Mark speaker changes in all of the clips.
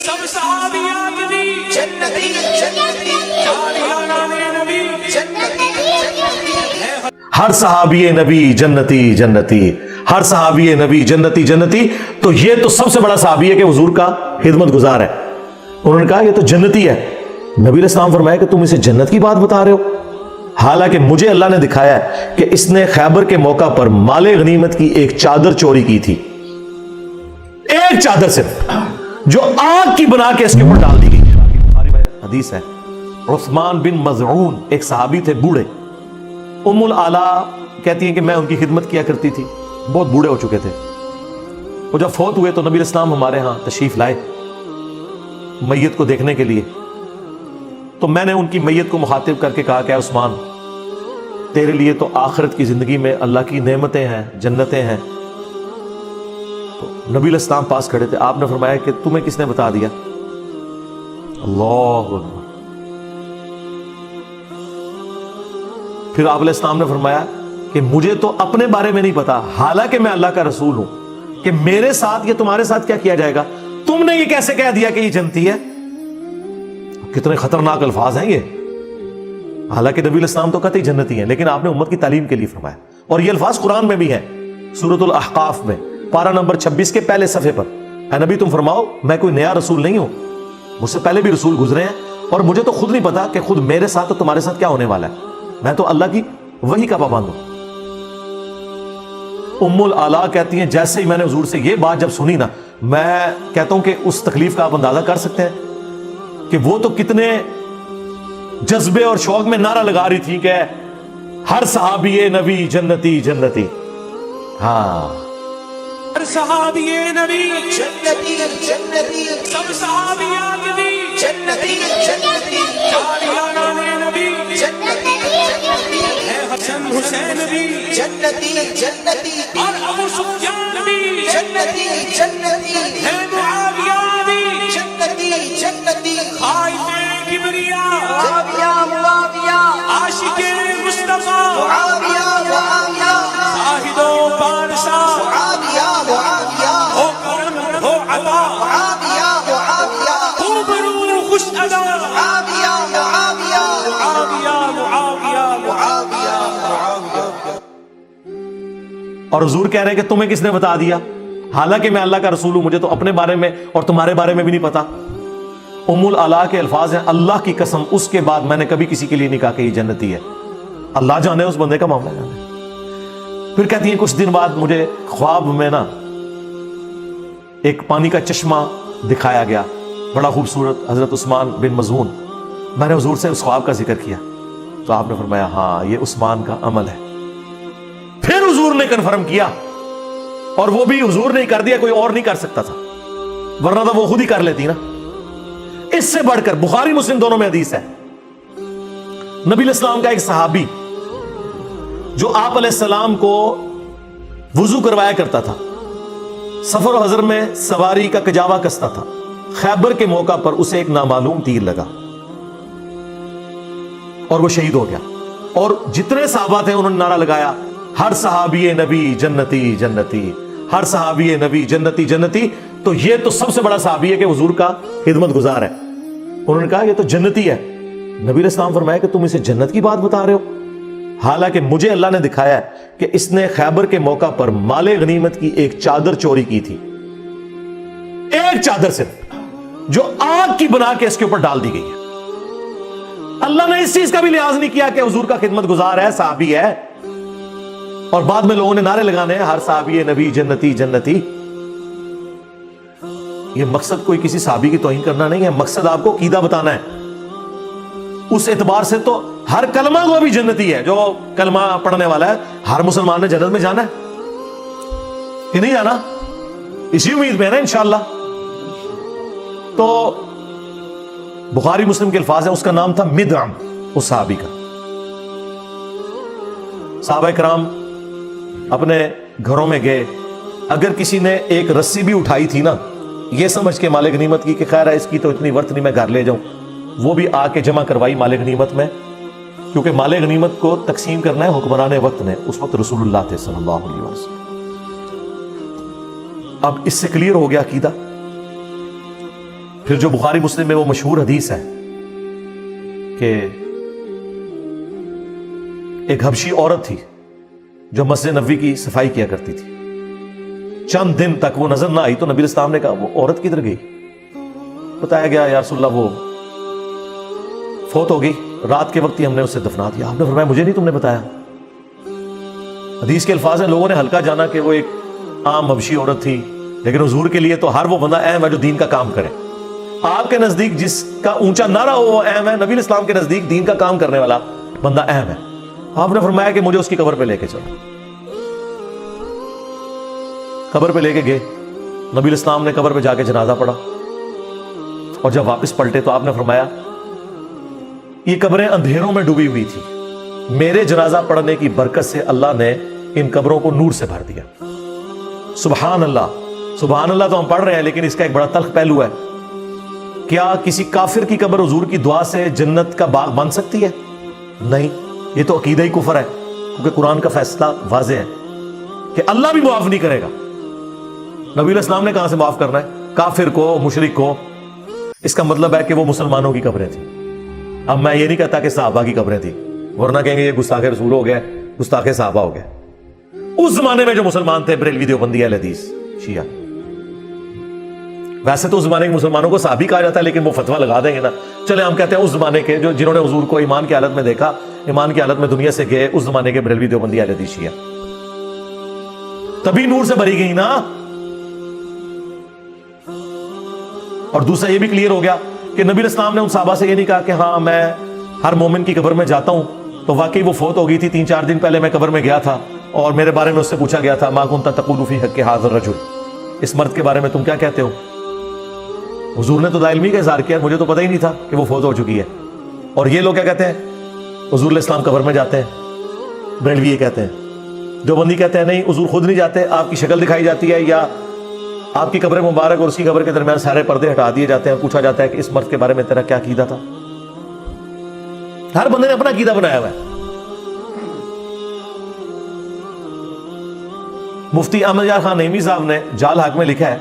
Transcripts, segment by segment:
Speaker 1: سب صحابیات بھی جنتی جنتی نبی جنتی جنتی
Speaker 2: ہر صحابی نبی جنتی جنتی، ہر صحابی نبی جنتی جنتی. تو یہ تو سب سے بڑا صحابی ہے کہ حضور کا خدمت گزار ہے. انہوں نے کہا یہ تو جنتی ہے. نبی علیہ السلام فرمایا کہ تم اسے جنت کی بات بتا رہے ہو، حالانکہ مجھے اللہ نے دکھایا ہے کہ اس نے خیبر کے موقع پر مال غنیمت کی ایک چادر چوری کی تھی، ایک چادر صرف، جو آگ کی بنا کے اس کے اوپر ڈال دی گئی. بخاری میں حدیث ہے، عثمان بن مظعون ایک صحابی تھے بوڑھے. ام العلا کہتی ہیں کہ میں ان کی خدمت کیا کرتی تھی، بہت بوڑھے ہو چکے تھے. وہ جب فوت ہوئے تو نبی علیہ السلام ہمارے ہاں تشریف لائے میت کو دیکھنے کے لیے. تو میں نے ان کی میت کو مخاطب کر کے کہا کہ عثمان، تیرے لیے تو آخرت کی زندگی میں اللہ کی نعمتیں ہیں، جنتیں ہیں. تو نبی علیہ السلام پاس کھڑے تھے. آپ نے فرمایا کہ تمہیں کس نے بتا دیا؟ اللہ اکبر. پھر آپ علیہ السلام نے فرمایا کہ مجھے تو اپنے بارے میں نہیں پتا، حالانکہ میں اللہ کا رسول ہوں، کہ میرے ساتھ یا تمہارے ساتھ کیا کیا جائے گا. تم نے یہ کیسے کہہ دیا کہ یہ جنتی ہے؟ کتنے خطرناک الفاظ ہیں یہ. حالانکہ نبی علیہ السلام تو قطعی جنتی ہیں، لیکن آپ نے امت کی تعلیم کے لیے فرمایا. اور یہ الفاظ قرآن میں بھی ہیں، سورۃ الاحقاف میں پارہ نمبر 26 کے پہلے صفحے پر. اے نبی تم فرماؤ میں کوئی نیا رسول نہیں ہوں، مجھ سے پہلے بھی رسول گزرے ہیں، اور مجھے تو خود نہیں پتا کہ خود میرے ساتھ تو تمہارے ساتھ کیا ہونے والا ہے. میں تو اللہ کی وحی کا پابند ہوں. ام العلا کہتی ہیں جیسے ہی میں نے حضور سے یہ بات جب سنی نا، میں کہتا ہوں کہ اس تکلیف کا آپ اندازہ کر سکتے ہیں کہ وہ تو کتنے جذبے اور شوق میں نعرہ لگا رہی تھی کہ ہر صحابی نبی جنتی جنتی. ہاں،
Speaker 1: ہر صحابی نبی جنتی جنتی سب صحابیات بھی جنتی جنتی نبی جنتی جنتی حسن حسین بھی جنتی جنتی اور ابو سفیان بھی جنتی جنتی ہے معاویہ بھی جنتی جنتی خائف کبریا معاویہ عاشق مصطفیٰ معاویہ زاہد و بادشاہ معاویہ ہو کرم ہو عطا خوبرو خوش ادا معاویہ
Speaker 2: اور حضور کہہ رہے ہیں کہ تمہیں کس نے بتا دیا، حالانکہ میں اللہ کا رسول ہوں، مجھے تو اپنے بارے میں اور تمہارے بارے میں بھی نہیں پتا. ام العلا کے الفاظ ہیں، اللہ کی قسم اس کے بعد میں نے کبھی کسی کے لیے نہیں کہا کہ یہ جنتی ہے. اللہ جانے اس بندے کا معاملہ جانے. پھر کہتی ہیں کچھ دن بعد مجھے خواب میں نا ایک پانی کا چشمہ دکھایا گیا، بڑا خوبصورت، حضرت عثمان بن مظعون. میں نے حضور سے اس خواب کا ذکر کیا تو آپ نے فرمایا ہاں یہ عثمان کا عمل ہے. پھر حضور نے کنفرم کیا، اور وہ بھی حضور نے کر دیا، کوئی اور نہیں کر سکتا تھا، ورنہ تو وہ خود ہی کر لیتی نا. اس سے بڑھ کر بخاری مسلم دونوں میں حدیث ہے، نبی علیہ السلام کا ایک صحابی جو آپ علیہ السلام کو وضو کروایا کرتا تھا، سفر و حضر میں سواری کا کجاوا کستا تھا. خیبر کے موقع پر اسے ایک نامعلوم تیر لگا اور وہ شہید ہو گیا. اور جتنے صحابہ تھے انہوں نے نعرہ لگایا ہر صحابی نبی جنتی جنتی، ہر صحابی نبی جنتی جنتی. تو یہ تو سب سے بڑا صحابی ہے کہ حضور کا خدمت گزار ہے. انہوں نے کہا یہ تو جنتی ہے. نبی علیہ السلام فرمایا کہ تم اسے جنت کی بات بتا رہے ہو، حالانکہ مجھے اللہ نے دکھایا ہے کہ اس نے خیبر کے موقع پر مال غنیمت کی ایک چادر چوری کی تھی، ایک چادر صرف، جو آگ کی بنا کے اس کے اوپر ڈال دی گئی ہے. اللہ نے اس چیز کا بھی لحاظ نہیں کیا کہ حضور کا خدمت گزار ہے، صحابی ہے. اور بعد میں لوگوں نے نعرے لگانے ہیں ہر صحابی نبی جنتی جنتی. یہ مقصد کوئی کسی صحابی کی توہین کرنا نہیں ہے، مقصد آپ کو عقیدہ بتانا ہے. اس اعتبار سے تو ہر کلمہ کو بھی جنتی ہے، جو کلمہ پڑھنے والا ہے. ہر مسلمان نے جنت میں جانا ہے کہ نہیں جانا؟ اسی امید میں ہے نا انشاءاللہ. تو بخاری مسلم کے الفاظ ہیں، اس کا نام تھا مدعم، اس صحابی کا. صحابہ کرام اپنے گھروں میں گئے، اگر کسی نے ایک رسی بھی اٹھائی تھی نا یہ سمجھ کے مال غنیمت کی کہ خیر ہے اس کی تو اتنی ورت نہیں، میں گھر لے جاؤں، وہ بھی آ کے جمع کروائی مال غنیمت میں، کیونکہ مال غنیمت کو تقسیم کرنا ہے حکمران وقت نے. اس وقت رسول اللہ تھے صلی اللہ علیہ وسلم. اب اس سے کلیئر ہو گیا عقیدہ. پھر جو بخاری مسلم میں وہ مشہور حدیث ہے کہ ایک حبشی عورت تھی جو مسجد نبوی کی صفائی کیا کرتی تھی. چند دن تک وہ نظر نہ آئی تو نبی اسلام نے کہا وہ عورت کدھر گئی؟ بتایا گیا یا رسول اللہ وہ فوت ہو گئی، رات کے وقت ہی ہم نے اسے دفنا دیا. آپ نے فرمایا مجھے نہیں تم نے بتایا. حدیث کے الفاظ ہیں لوگوں نے ہلکا جانا کہ وہ ایک عام حبشی عورت تھی، لیکن حضور کے لیے تو ہر وہ بندہ اہم ہے جو دین کا کام کرے. آپ کے نزدیک جس کا اونچا نعرہ ہو وہ اہم ہے، نبی اسلام کے نزدیک دین کا کام کرنے والا بندہ اہم ہے. آپ نے فرمایا کہ مجھے اس کی قبر پہ لے کے چلو. قبر پہ لے کے گئے. نبی اسلام نے قبر پہ جا کے جنازہ پڑھا اور جب واپس پلٹے تو آپ نے فرمایا یہ قبریں اندھیروں میں ڈوبی ہوئی تھی، میرے جنازہ پڑھنے کی برکت سے اللہ نے ان قبروں کو نور سے بھر دیا. سبحان اللہ. سبحان اللہ تو ہم پڑھ رہے ہیں، لیکن اس کا ایک بڑا تلخ پہلو ہے. کیا کسی کافر کی قبر حضور کی دعا سے جنت کا باغ بن سکتی ہے؟ نہیں. یہ تو عقیدہ ہی کفر ہے، کیونکہ قرآن کا فیصلہ واضح ہے کہ اللہ بھی معاف نہیں کرے گا. نبی علیہ السلام نے کہاں سے معاف کرنا ہے؟ کافر کو، مشرک کو. اس کا مطلب ہے کہ وہ مسلمانوں کی قبریں تھیں. اب میں یہ نہیں کہتا کہ صحابہ کی قبریں تھیں، ورنہ کہیں گے یہ گستاخ رسول ہو گئے، گستاخ صحابہ ہو گئے. اس زمانے میں جو مسلمان تھے، بریلوی، دیوبندی، اہل حدیث، شیعہ. ویسے تو اس زمانے کے مسلمانوں کو صحابی کہا جاتا ہے، لیکن وہ فتویٰ لگا دیں گے نا. چلے ہم کہتے ہیں اس زمانے کے جنہوں نے حضور کو ایمان کی حالت میں دیکھا، ایمان کی حالت میں دنیا سے گئے، اس زمانے کے بریلوی، دیوبندی، اہل حدیث، شیعہ. تبھی نور سے بھری گئی نا. اور دوسرا یہ بھی کلیئر ہو گیا کہ نبی اسلام نے ان صحابہ سے یہ نہیں کہا کہ ہاں میں ہر مومن کی قبر میں جاتا ہوں تو واقعی وہ فوت ہو گئی تھی 3-4 دن پہلے میں قبر میں گیا تھا اور میرے بارے میں اس سے پوچھا گیا تھا ما کنت تقول فی حق ھذا الرجل، اس مرد کے بارے میں تم کیا کہتے ہو؟ حضور نے تو علمی کا اظہار کیا، مجھے تو پتہ ہی نہیں تھا کہ وہ فوت ہو چکی ہے. اور یہ لوگ کیا کہتے ہیں؟ حضور علیہ السلام قبر میں جاتے ہیں. بریلوی یہ کہتے ہیں. دیوبندی کہتے ہیں نہیں، حضور خود نہیں جاتے، آپ کی شکل دکھائی جاتی ہے یا آپ کی قبر مبارک اور اس کی قبر کے درمیان سارے پردے ہٹا دیے جاتے ہیں، پوچھا جاتا ہے کہ اس مرد کے بارے میں تیرا کیا عقیدہ تھا. ہر بندے نے اپنا عقیدہ بنایا ہوا ہے. مفتی احمد یار خان نعیمی صاحب نے جال حق میں لکھا ہے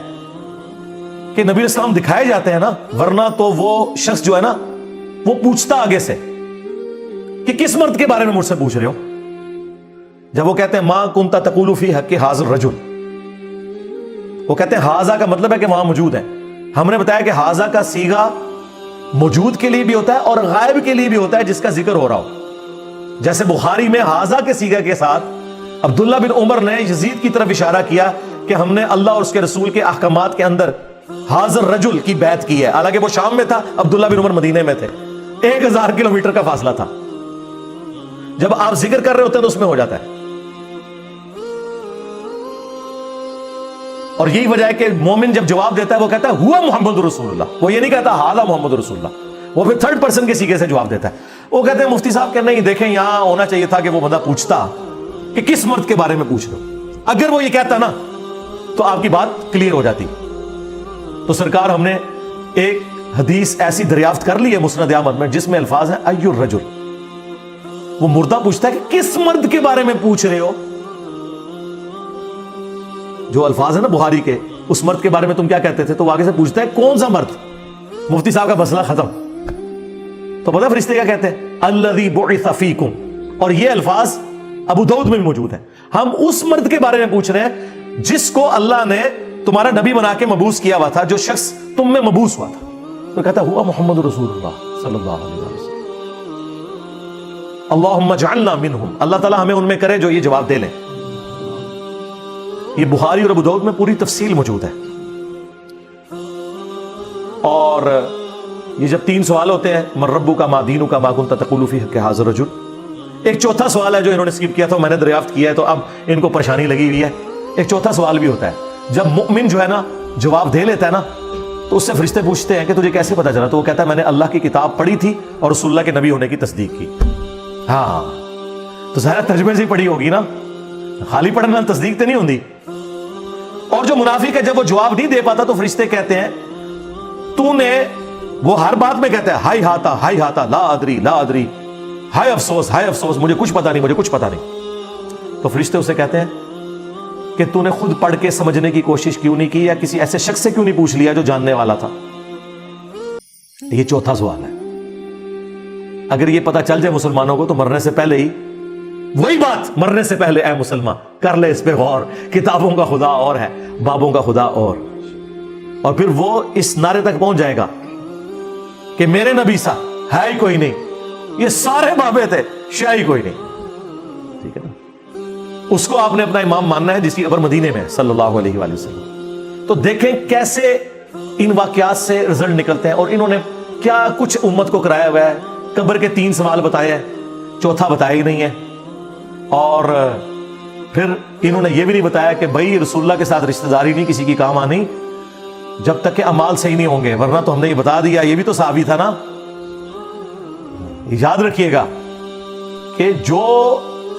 Speaker 2: کہ نبی اسلام دکھائے جاتے ہیں نا، ورنہ تو وہ شخص جو ہے نا وہ پوچھتا آگے سے کہ کس مرد کے بارے میں مجھ سے پوچھ رہے ہو. جب وہ کہتے ہیں ما کنت تقول فی حق ھذا الرجل، وہ کہتے ہیں ھذا کا مطلب ہے کہ وہاں موجود ہے. ہم نے بتایا کہ ھذا کا صیغہ موجود کے لیے بھی ہوتا ہے اور غائب کے لیے بھی ہوتا ہے جس کا ذکر ہو رہا ہو. جیسے بخاری میں ھذا کے صیغہ کے ساتھ عبداللہ بن عمر نے یزید کی طرف اشارہ کیا کہ ہم نے اللہ اور اس کے رسول کے احکامات کے اندر ھذا الرجل کی بیعت کی ہے. حالانکہ وہ شام میں تھا، عبداللہ بن عمر مدینے میں تھے، 1000 کلومیٹر کا فاصلہ تھا. جب آپ ذکر کر رہے ہوتے ہیں تو اس میں ہو جاتا ہے. اور یہی وجہ ہے کہ مومن جب جواب دیتا ہے وہ کہتا ہے ہوا محمد رسول اللہ، وہ یہ نہیں کہتا ھذا محمد رسول اللہ، وہ پھر تھرڈ پرسن کے صیغے سے جواب دیتا ہے. وہ کہتے ہیں مفتی صاحب کہ نہیں، دیکھیں یہاں ہونا چاہیے تھا کہ وہ بندہ پوچھتا کہ کس مرد کے بارے میں پوچھ رہے ہو. اگر وہ یہ کہتا نا تو آپ کی بات کلیئر ہو جاتی. تو سرکار ہم نے ایک حدیث ایسی دریافت کر لی ہے مسند احمد میں جس میں الفاظ ہیں ای الرجل. وہ مردہ پوچھتا ہے کہ کس مرد کے بارے میں پوچھ رہے ہو. جو الفاظ ہیں نا بخاری کے، اس مرد کے بارے میں تم کیا کہتے تھے، تو وہ آگے سے پوچھتا ہے کون سا مرد. مفتی صاحب کا مسئلہ ختم. تو پتہ فرشتے کیا کہتے ہیں الذی بعث فیکم. اور یہ الفاظ ابو داؤد میں بھی موجود ہے. ہم اس مرد کے بارے میں پوچھ رہے ہیں جس کو اللہ نے تمہارا نبی بنا کے مبعوث کیا ہوا تھا، جو شخص تم میں مبعوث ہوا تھا. تو کہتا ہوا محمد رسول اللہ صلی اللہ علیہ وسلم. اللہم اجعلنا منہم، اللہ تعالیٰ ہمیں ان میں کرے جو یہ جواب دے لیں. یہ بخاری اور ابو داؤد میں پوری تفصیل موجود ہے. اور یہ جب 3 سوال ہوتے ہیں من ربک ما دینک ما کنت تقول فی حق ھذا الرجل، ایک چوتھا سوال ہے جو انہوں نے اسکپ کیا تھا، میں نے دریافت کیا ہے تو اب ان کو پریشانی لگی ہوئی ہے. ایک چوتھا سوال بھی ہوتا ہے جب مؤمن جو ہے نا جواب دے لیتا ہے نا تو اس سے فرشتے پوچھتے ہیں کہ تجھے کیسے پتا چلا؟ تو وہ کہتا ہے میں نے اللہ کی کتاب پڑھی تھی اور رسول اللہ کے نبی ہونے کی تصدیق کی. ہاں تو ظاہر ترجمے سے ہی پڑھی ہوگی نا، خالی پڑھنا تصدیق تو نہیں ہوتی. اور جو منافق ہے جب وہ جواب نہیں دے پاتا تو فرشتے کہتے ہیں تو نے، وہ ہر بات میں کہتا ہے ہائی ہاتا لا ادری لا ادری، ہائے افسوس مجھے کچھ پتا نہیں. تو فرشتے اسے کہتے ہیں کہ تو نے خود پڑھ کے سمجھنے کی کوشش کیوں نہیں کی، یا کسی ایسے شخص سے کیوں نہیں پوچھ لیا جو جاننے والا تھا. یہ چوتھا سوال ہے. اگر یہ پتا چل جائے مسلمانوں کو تو مرنے سے پہلے ہی وہی بات، مرنے سے پہلے اے مسلمان کر لے اس پہ غور، کتابوں کا خدا اور ہے، بابوں کا خدا اور پھر وہ اس نعرے تک پہنچ جائے گا کہ میرے نبی سا ہے ہی کوئی نہیں، یہ سارے بابے تھے، شاہ ہی کوئی نہیں. ٹھیک ہے نا؟ اس کو آپ نے اپنا امام ماننا ہے جس کی قبر مدینے میں صلی اللہ علیہ وآلہ وسلم. تو دیکھیں کیسے ان واقعات سے رزلٹ نکلتے ہیں، اور انہوں نے کیا کچھ امت کو کرایا ہوا ہے. قبر کے 3 سوال بتائے ہیں، چوتھا بتایا ہی نہیں ہے. اور پھر انہوں نے یہ بھی نہیں بتایا کہ بھائی رسول اللہ کے ساتھ رشتہ داری نہیں کسی کی کام آنی جب تک کہ اعمال صحیح نہیں ہوں گے، ورنہ تو ہم نے یہ بتا دیا. یہ بھی تو صحابی تھا نا. یاد رکھیے گا کہ جو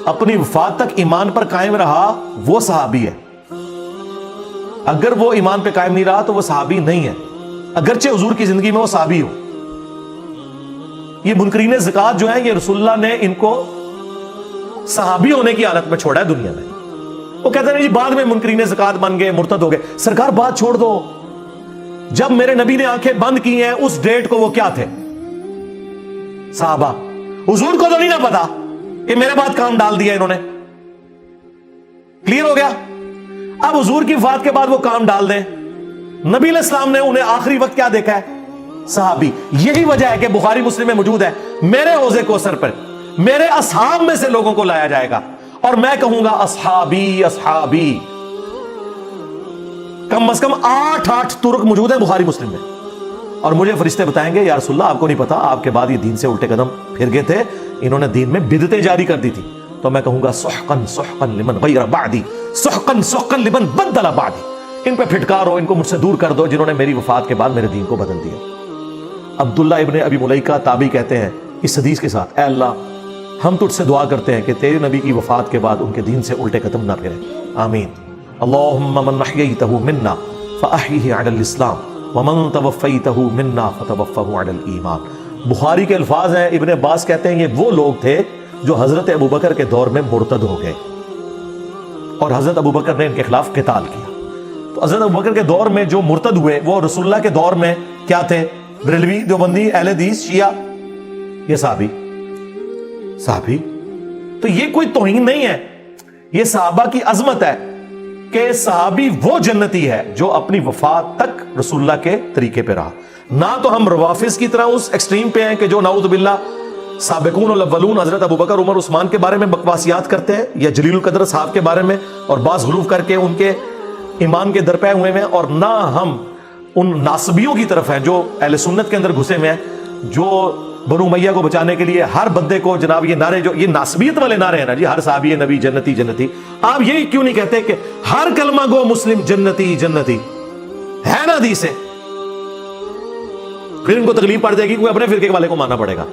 Speaker 2: اپنی وفات تک ایمان پر قائم رہا وہ صحابی ہے. اگر وہ ایمان پہ قائم نہیں رہا تو وہ صحابی نہیں ہے، اگرچہ حضور کی زندگی میں وہ صحابی ہو. یہ منکرین زکات جو ہیں، یہ رسول اللہ نے ان کو صحابی ہونے کی حالت میں چھوڑا ہے دنیا میں. وہ کہتے ہیں جی بعد میں منکرین زکات بن گئے، مرتد ہو گئے. سرکار بات چھوڑ دو، جب میرے نبی نے آنکھیں بند کی ہیں اس ڈیٹ کو وہ کیا تھے؟ صحابہ. حضور کو تو نہیں نہ پتا کہ میرے بعد کام ڈال دیا انہوں نے. کلیئر ہو گیا؟ اب حضور کی وفات کے بعد وہ کام ڈال دیں. نبی علیہ السلام نے انہیں آخری وقت کیا دیکھا ہے؟ صحابی. یہی وجہ ہے کہ بخاری مسلم میں موجود ہے میرے حوض کوثر پر میرے اصحاب میں سے لوگوں کو لایا جائے گا اور میں کہوں گا اصحابی اصحابی. کم از کم 8 ترک موجود ہیں بخاری مسلم میں، اور مجھے فرشتے بتائیں گے یا رسول اللہ آپ کو نہیں پتا آپ کے بعد یہ دین سے الٹے قدم پھر گئے تھے، انہوں نے دین میں بدعتیں جاری کر دی تھی. تو میں کہوں گا سحقن سحقن لمن غیر بعدی، سحقن سحقن لمن بدل بعدی. ان پہ پھٹکارو، ان کو مجھ سے دور کر دو جنہوں نے میری وفات کے بعد میرے دین کو بدل دیا. عبداللہ ابن ابی ملیکہ تابعی کہتے ہیں اس حدیث کے ساتھ، اے اللہ ہم تجھ سے دعا کرتے ہیں کہ تیرے نبی کی وفات کے بعد ان کے دین سے الٹے قدم نہ پھریں. آمین. اللہم من احییتہ منا فاحیہ علی الاسلام ومن توفیتہ منا فتوفہ علی الایمان. بخاری کے الفاظ ہیں. ابن عباس کہتے ہیں یہ وہ لوگ تھے جو حضرت ابوبکر کے دور میں مرتد ہو گئے اور حضرت ابوبکر نے ان کے خلاف قتال کیا. تو حضرت ابوبکر کے دور میں جو مرتد ہوئے وہ رسول اللہ کے دور میں کیا تھے؟ بریلوی، دیوبندی، اہل حدیث، شیعہ. یہ صحابی. تو یہ کوئی توہین نہیں ہے، یہ صحابہ کی عظمت ہے کہ صحابی وہ جنتی ہے جو اپنی وفات تک رسول اللہ کے طریقے پہ رہا. نہ تو ہم روافظ کی طرح اس ایکسٹریم پہ ہیں کہ جو نعوذ باللہ سابقون الاولون حضرت ابوبکر، عمر، عثمان کے بارے میں بکواسیات کرتے ہیں، یا جلیل القدر صاحب کے بارے میں اور بعض غلو کر کے ان کے ایمان کے درپے ہوئے ہیں. اور نہ ہم ان ناصبیوں کی طرف ہیں جو اہل سنت کے اندر گھسے ہوئے ہیں، جو بنو امیہ کو بچانے کے لیے ہر بندے کو جناب یہ نعرے، جو یہ ناصبیت والے نعرے ہیں نا جی، ہر صحابی نبی جنتی جنتی. آپ یہ کیوں نہیں کہتے کہ ہر کلمہ گو مسلم جنتی جنتی ہے نا حدیث سے؟ پھر ان کو تکلیف پڑ جائے گی، کوئی اپنے فرقے والے کو ماننا پڑے گا.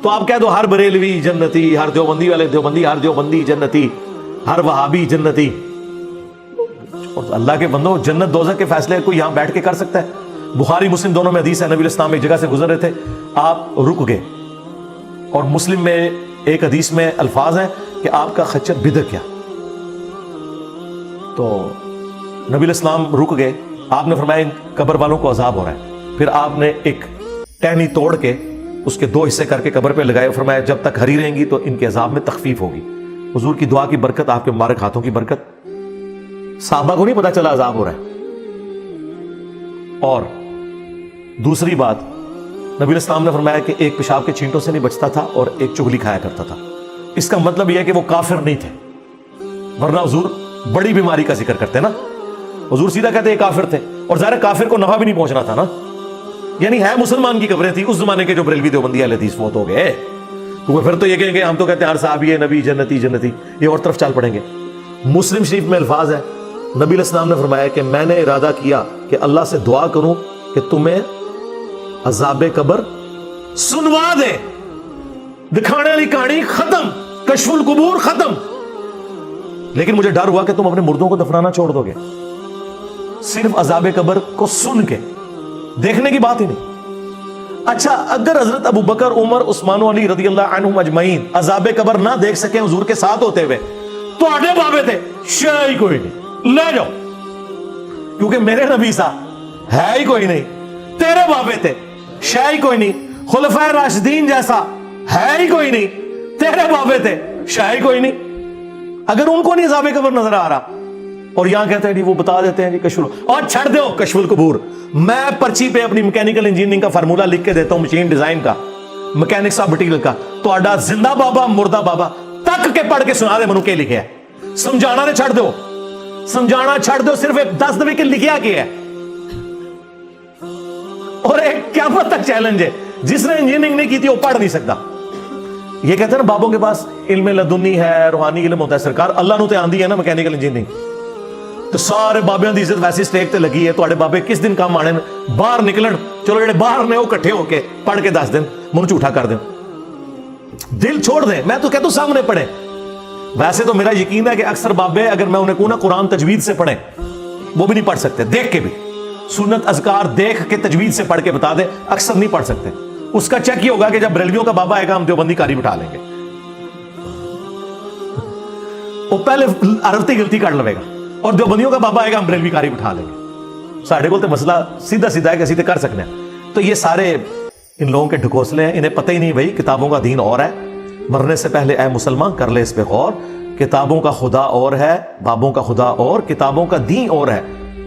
Speaker 2: تو آپ کہہ دو ہر بریلوی جنتی، ہر دیوبندی والے دیوبندی، ہر دیوبندی جنتی، ہر وہابی جنتی. اللہ کے بندو، جنت دوزخ کے فیصلے کوئی یہاں بیٹھ کے کر سکتا ہے؟ بخاری مسلم دونوں میں حدیث ہے، نبی علیہ السلام ایک جگہ سے گزر رہے تھے، آپ رک گئے، اور مسلم میں ایک حدیث میں الفاظ ہیں کہ آپ کا خچر بدر کیا. تو نبی علیہ السلام رک گئے، آپ نے فرمایا ان قبر والوں کو عذاب ہو رہا ہے. پھر آپ نے ایک ٹہنی توڑ کے اس کے 2 حصے کر کے قبر پہ لگائے، فرمایا جب تک ہری رہیں گی تو ان کے عذاب میں تخفیف ہوگی. حضور کی دعا کی برکت، آپ کے مبارک ہاتھوں کی برکت. صحابہ کو نہیں پتا چلا عذاب ہو رہا ہے. اور دوسری بات، نبی علیہ السلام نے فرمایا کہ ایک پیشاب کے چھینٹوں سے نہیں بچتا تھا اور ایک چغلی کھایا کرتا تھا. اس کا مطلب یہ ہے کہ وہ کافر نہیں تھے، ورنہ حضور بڑی بیماری کا ذکر کرتے نا. حضور سیدھا کہتے یہ کافر تھے، اور ظاہر کافر کو نفع بھی نہیں پہنچنا تھا نا. یعنی ہے مسلمان کی قبریں تھی اس زمانے کے جو بریلوی دیوبندی اہل حدیث فوت ہو گئے. تو پھر تو یہ کہیں گے ہم تو کہتے ہیں ہر صحابی نبی جنتی جنتی، یہ اور طرف چل پڑیں گے. مسلم شریف میں الفاظ ہے، نبی علیہ السلام نے فرمایا کہ میں نے ارادہ کیا کہ اللہ سے دعا کروں کہ تمہیں عذاب قبر سنوا دے. دکھانے والی کہانی ختم، کشف القبور ختم. لیکن مجھے ڈر ہوا کہ تم اپنے مردوں کو دفنانا چھوڑ دو گے، صرف عذاب قبر کو سن کے، دیکھنے کی بات ہی نہیں. اچھا اگر حضرت ابوبکر، عمر، عثمان و علی رضی اللہ عنہم اجمعین عذاب قبر نہ دیکھ سکے حضور کے ساتھ ہوتے ہوئے، تو آٹھے بابے تھے، شے کوئی نہیں، لے جاؤ، کیونکہ میرے نبی سا ہے ہی کوئی نہیں. تیرے بابے تھے، شے ہی کوئی نہیں, خلفائے راشدین جیسا ہے ہی کوئی نہیں, تیرے بابے تھے شے ہی کوئی نہیں. اگر ان کو نہیں عذاب قبر نظر آ رہا, اور یہاں کہتے ہیں جی وہ بتا دیتے ہیں جی کشف, اور چھڑ دو کشف القبور. میں پرچی پہ اپنی میکینیکل انجینئرنگ کا فارمولا لکھ کے دیتا ہوں, مشین ڈیزائن کا, میکینکس آف مٹیریل کا, تو آڈا زندہ بابا مردہ بابا تک کے پڑھ کے سنا دے منو کے لکھے ہے. سمجھانا نے چھڑ دو, سمجھانا چھڑ دو, صرف ایک 10 دفعے کے لکھیا کیا ہے. اور ایک قیامت تک چیلنج ہے, جس نے انجینئرنگ نہیں کی تھی وہ پڑھ نہیں سکتا. یہ کہتے ہیں نا بابوں کے پاس علم لدنی ہے, روحانی علم ہوتا ہے. سرکار اللہ نو تے آندی ہے نا میکینیکل انجینئرنگ, تو سارے بابیاں دی عزت ویسی سٹیک تے لگی ہے. تواڈے بابے کس دن کام آنے باہر نکلن, چلو جڑے باہر نے وہ اکٹھے ہو کے پڑھ کے دس دن منہ جھوٹا کر دیں, دل چھوڑ دیں. میں تو کہتا ہوں سامنے پڑھیں. ویسے تو میرا یقین ہے کہ اکثر بابے اگر میں انہیں کہوں نا قرآن تجوید سے پڑھیں, وہ بھی نہیں پڑھ سکتے. دیکھ کے بھی سنت اذکار دیکھ کے تجوید سے پڑھ کے بتا دیں, اکثر نہیں پڑھ سکتے. اس کا چیک یہ ہوگا کہ جب بریلویوں کا بابا آئے گا ہم دیوبندی کاری بٹھا لیں گے, وہ پہلے عربی غلطی کر لوے گا, اور دیوبندیوں کا بابا آئے گا ہم بریلوی کاری بٹھا لیں گے. ساڑھے کو تو مسئلہ سیدھا سیدھا ہے کہ سیدھے کر سکتے ہیں. تو یہ سارے ان لوگوں کے ڈھکوسلے ہیں, انہیں پتہ ہی نہیں بھائی کتابوں کا دین اور ہے. مرنے سے پہلے اے مسلمان کر لے اس پہ غور, کتابوں کا خدا اور ہے, بابوں کا خدا اور, کتابوں کا دین اور ہے,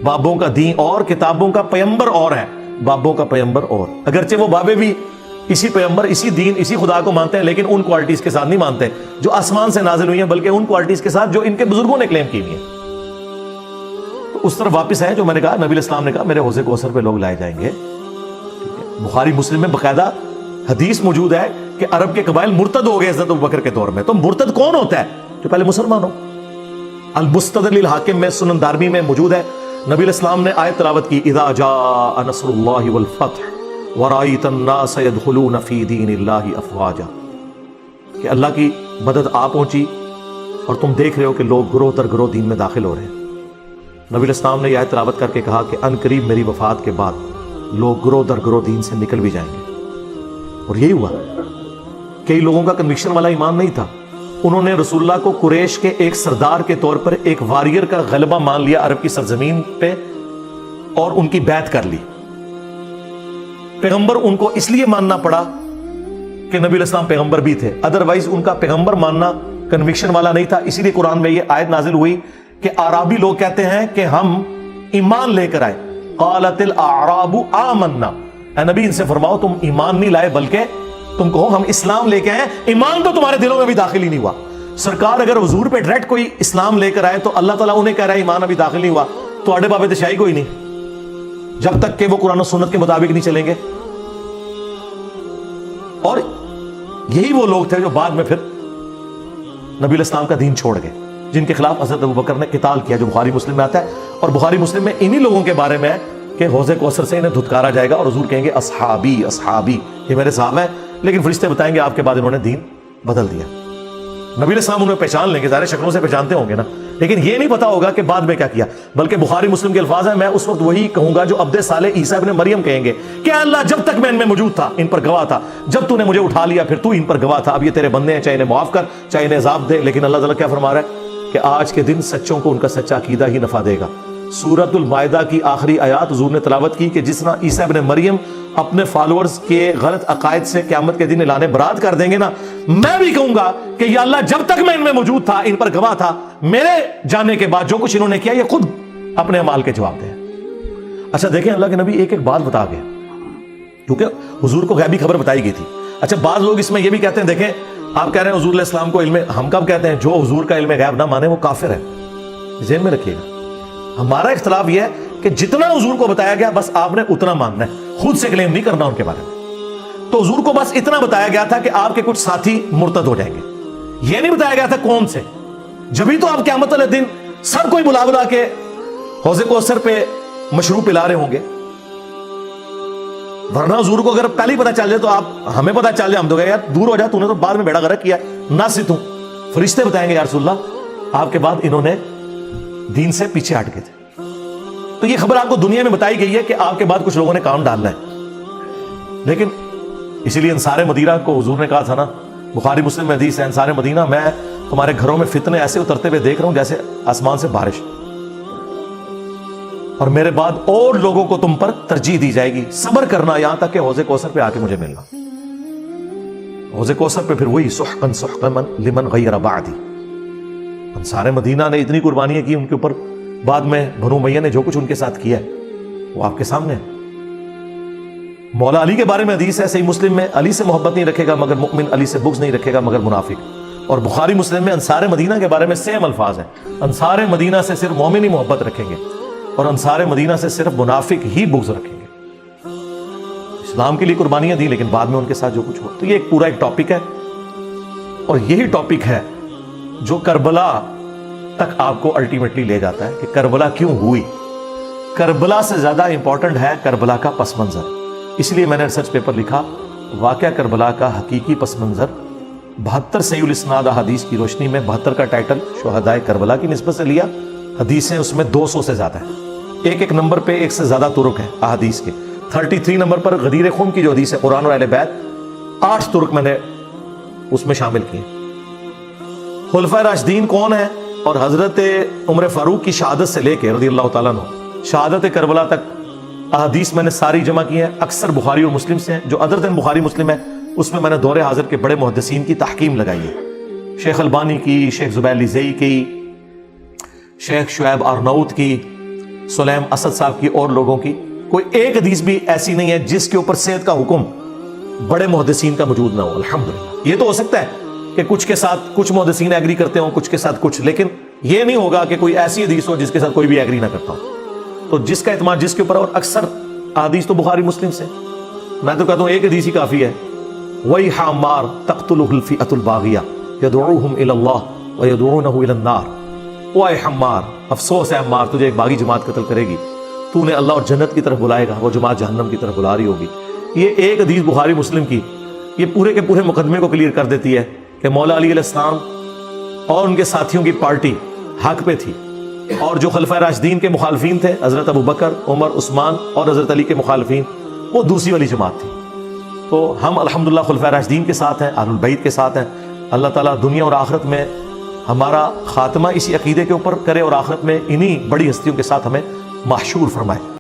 Speaker 2: بابوں کا دین اور, کتابوں کا پیغمبر اور ہے, بابوں کا پیغمبر اور. اگرچہ وہ بابے بھی اسی پیغمبر, اسی دین, اسی خدا کو مانتے ہیں, لیکن ان کوالٹیز کے ساتھ نہیں مانتے جو آسمان سے نازل ہوئی ہیں, بلکہ ان کوالٹیز کے ساتھ جو ان کے بزرگوں نے کلیم کی ہوئی ہیں. تو اس طرف واپس ہے جو میں نے کہا, نبی اسلام نے کہا میرے حوض کوثر پہ لوگ لائے جائیں گے. بخاری مسلم میں باقاعدہ حدیث موجود ہے کہ عرب کے قبائل مرتد ہو گئے حضرت ابوبکر کے دور میں. تو مرتد کون ہوتا ہے؟ جو پہلے مسلمان ہو. المستدرک للحاکم میں سنن دارمی میں موجود ہے, نبی الاسلام نے آیت تلاوت کی, اذا جاء نصر اللہ والفتح ورأیت الناس يدخلون فی دین اللہ افواجا, کہ اللہ کی مدد آ پہنچی اور تم دیکھ رہے ہو کہ لوگ گروہ در گروہ دین میں داخل ہو رہے ہیں. نبی الاسلام نے یہ آیت تلاوت کر کے کہا کہ ان قریب میری وفات کے بعد لوگ گروہ در گروہ دین سے نکل بھی جائیں گے. اور یہی ہوا. کئی لوگوں کا کنوکشن والا ایمان نہیں تھا, انہوں نے رسول اللہ کو قریش کے ایک سردار کے طور پر ایک واریر کا غلبہ مان لیا عرب کی سرزمین پہ, اور ان کی بیعت کر لی. پیغمبر ان کو اس لیے ماننا پڑا کہ نبی الاسلام پیغمبر بھی تھے, ادروائز ان کا پیغمبر ماننا کنوکشن والا نہیں تھا. اسی لیے قرآن میں یہ آیت نازل ہوئی کہ اعرابی لوگ کہتے ہیں کہ ہم ایمان لے کر آئے. قالت الاعراب آمنا, اے نبی ان سے فرماؤ تم ایمان نہیں لائے بلکہ تم کہو ہم اسلام لے کے آئے, ایمان تو تمہارے دلوں میں بھی داخل ہی نہیں ہوا. سرکار اگر حضور پہ ڈائریکٹ کوئی اسلام لے کر آئے تو اللہ تعالیٰ انہیں کہہ رہا ہے ایمان ابھی داخل نہیں ہوا, تو آڑے بابے تشائی کوئی نہیں جب تک کہ وہ قرآن و سنت کے مطابق نہیں چلیں گے. اور یہی وہ لوگ تھے جو بعد میں پھر نبی الاسلام کا دین چھوڑ گئے, جن کے خلاف حضرت ابوبکر نے قتال کیا, جو بخاری مسلم میں آتا ہے. اور بخاری مسلم میں انہی لوگوں کے بارے میں ہے کہ حوض کوثر سے انہیں دھتکارا جائے گا, اور حضور کہیں گے اصحابی اصحابی, یہ میرے صحابہ ہیں. لیکن فرشتے بتائیں گے آپ کے بعد انہوں نے دین بدل دیا. نبی الاسلام انہیں پہچان لیں گے, ظاہر شکلوں سے پہچانتے ہوں گے نا, لیکن یہ نہیں پتا ہوگا کہ بعد میں کیا کیا. بلکہ بخاری مسلم کے الفاظ ہیں, میں اس وقت وہی کہوں گا جو عبد صالح عیسیٰ ابن مریم کہیں گے کہ اللہ جب تک میں ان میں موجود تھا ان پر گواہ تھا, جب تو نے مجھے اٹھا لیا پھر تو ان پر گواہ تھا. اب یہ تیرے بندے ہیں, چاہے انہیں معاف کر چاہے انہیں عذاب دے. لیکن اللہ تعالیٰ کیا فرما رہا ہے کہ آج کے دن سچوں کو ان کا سچا عقیدہ ہی نفع دے گا. سورۃ المائدہ کی آخری آیات حضور نے تلاوت کی کہ جس طرح عیسیٰ ابن مریم اپنے فالوورز کے غلط عقائد سے قیامت کے دن اعلان برات کر دیں گے نا, میں بھی کہوں گا کہ یا اللہ جب تک میں ان میں موجود تھا ان پر گواہ تھا, میرے جانے کے بعد جو کچھ انہوں نے کیا یہ خود اپنے اعمال کے جواب دیں. اچھا دیکھیں, اللہ کے نبی ایک ایک بات بتا گئے, کیونکہ حضور کو غیبی خبر بتائی گئی تھی. اچھا بعض لوگ اس میں یہ بھی کہتے ہیں, دیکھیں آپ کہہ رہے ہیں حضور علیہ السلام کو علم, ہم کب کہتے ہیں جو حضور کا علم غیب نہ مانے وہ کافر ہے, ذہن میں رکھیے گا. ہمارا اختلاف یہ ہے کہ جتنا حضور کو بتایا گیا بس آپ نے اتنا ماننا ہے, خود سے کلیم نہیں کرنا ان کے بارے میں. تو حضور کو بس اتنا بتایا گیا تھا کہ آپ کے کچھ ساتھی مرتد ہو جائیں گے, یہ نہیں بتایا گیا تھا کون سے. جبھی تو آپ قیامت والے دن سب کوئی بلا بلا کے حوض کوثر پہ مشروب پلا رہے ہوں گے, ورنہ حضور کو اگر پہلے ہی پتا چل جائے تو آپ ہمیں پتا چل جائے ہم تو کہیں یار دور ہو جا, تو نے تو بعد میں بیڑا غرق کیا, نہ سے تو فرشتے بتائیں گے یا رسول اللہ آپ کے بعد انہوں نے دین سے پیچھے ہٹ گئے تھے. تو یہ خبر آپ کو دنیا میں بتائی گئی ہے کہ آپ کے بعد کچھ لوگوں نے کام ڈالنا ہے. لیکن اسی لیے انصار مدینہ کو حضور نے کہا تھا نا, بخاری مسلم میں حدیث ہے, انصار مدینہ میں تمہارے گھروں میں فتنے ایسے اترتے ہوئے دیکھ رہا ہوں جیسے آسمان سے بارش, اور میرے بعد اور لوگوں کو تم پر ترجیح دی جائے گی. صبر کرنا یہاں تک کہ حوض کوثر پہ آ کے مجھے ملنا. حوض کوثر پہ پھر وہی سحقا سحقا لمن غیر بعدی. انصار مدینہ نے اتنی قربانیاں کی ان کے اوپر، بعد میں بنو امیہ نے جو کچھ ان کے ساتھ کیا ہے وہ آپ کے سامنے ہے. مولا علی کے بارے میں حدیث ہے صحیح مسلم میں، علی سے محبت نہیں رکھے گا مگر مؤمن، علی سے بغض نہیں رکھے گا مگر منافق. اور بخاری مسلم میں انصار مدینہ کے بارے میں سیم الفاظ ہیں. انصار مدینہ سے صرف مومن ہی محبت رکھیں گے اور انصار مدینہ سے صرف منافق ہی بغض رکھیں گے. اسلام کے لیے قربانیاں دی لیکن بعد میں ان کے ساتھ جو کچھ ہوا. تو یہ ایک پورا ایک ٹاپک ہے اور یہی ٹاپک ہے جو کربلا تک آپ کو الٹیمیٹلی لے جاتا ہے کہ کربلا کیوں ہوئی. کربلا سے زیادہ امپورٹنٹ ہے کربلا کا پس منظر. اس لیے میں نے ریسرچ پیپر لکھا واقعہ کربلا کا حقیقی پس منظر 72 صحیح الاسناد احادیث کی روشنی میں. 72 کا ٹائٹل شہدائے کربلا کی نسبت سے لیا. حدیثیں اس میں 200 سے زیادہ ہیں. ایک ایک نمبر پہ ایک سے زیادہ طرق ہیں احادیث کے. 33 نمبر پر غدیر خون کی جو حدیث ہے قرآن اور اہل بیت، 8 طرق میں نے اس میں شامل کیے. خلفائے راشدین کون ہیں اور حضرت عمر فاروق کی شہادت سے لے کے رضی اللہ تعالیٰ عنہ شہادت کربلا تک احادیث میں نے ساری جمع کی ہیں. اکثر بخاری اور مسلم سے ہیں. جو ادر دین بخاری مسلم ہے اس میں میں نے دور حاضر کے بڑے محدثین کی تحکیم لگائی ہے. شیخ البانی کی، شیخ زبیر لیزئی کی، شیخ شعیب آرناؤت کی، سلیم اسد صاحب کی اور لوگوں کی. کوئی ایک حدیث بھی ایسی نہیں ہے جس کے اوپر صحت کا حکم بڑے محدثین کا موجود نہ ہو. الحمدللہ. یہ تو ہو سکتا ہے کہ کچھ کے ساتھ کچھ محدثین ایگری کرتے ہوں، کچھ کے ساتھ کچھ، لیکن یہ نہیں ہوگا کہ کوئی ایسی حدیث ہو جس کے ساتھ کوئی بھی ایگری نہ کرتا ہو. تو جس کا اعتماد جس کے اوپر، اور اکثر حدیث تو بخاری مسلم سے. میں تو کہتا ہوں ایک حدیث ہی کافی ہے. وَيْحَ عَمَّارَ تَقْتُلُهُ الْفِئَةُ الْبَاغِيَةُ يَدْعُوهُمْ إِلَى اللَّهِ وَيَدْعُونَهُ إِلَى النَّارِ. اوے عمار، افسوس ہے عمار، تجھے ایک باغی جماعت قتل کرے گی، تو نے اللہ اور جنت کی طرف بلائے گا، وہ جماعت جہنم کی طرف بلا رہی ہوگی. یہ ایک حدیث بخاری مسلم کی یہ پورے کے پورے مقدمے کو کلیئر کر دیتی ہے کہ مولا علی علیہ السلام اور ان کے ساتھیوں کی پارٹی حق پہ تھی، اور جو خلفائے راشدین کے مخالفین تھے حضرت ابو بکر، عمر، عثمان اور حضرت علی کے مخالفین، وہ دوسری والی جماعت تھی. تو ہم الحمدللہ خلفائے راشدین کے ساتھ ہیں، اہل البیت کے ساتھ ہیں. اللہ تعالیٰ دنیا اور آخرت میں ہمارا خاتمہ اسی عقیدے کے اوپر کرے اور آخرت میں انہی بڑی ہستیوں کے ساتھ ہمیں محشور فرمائے.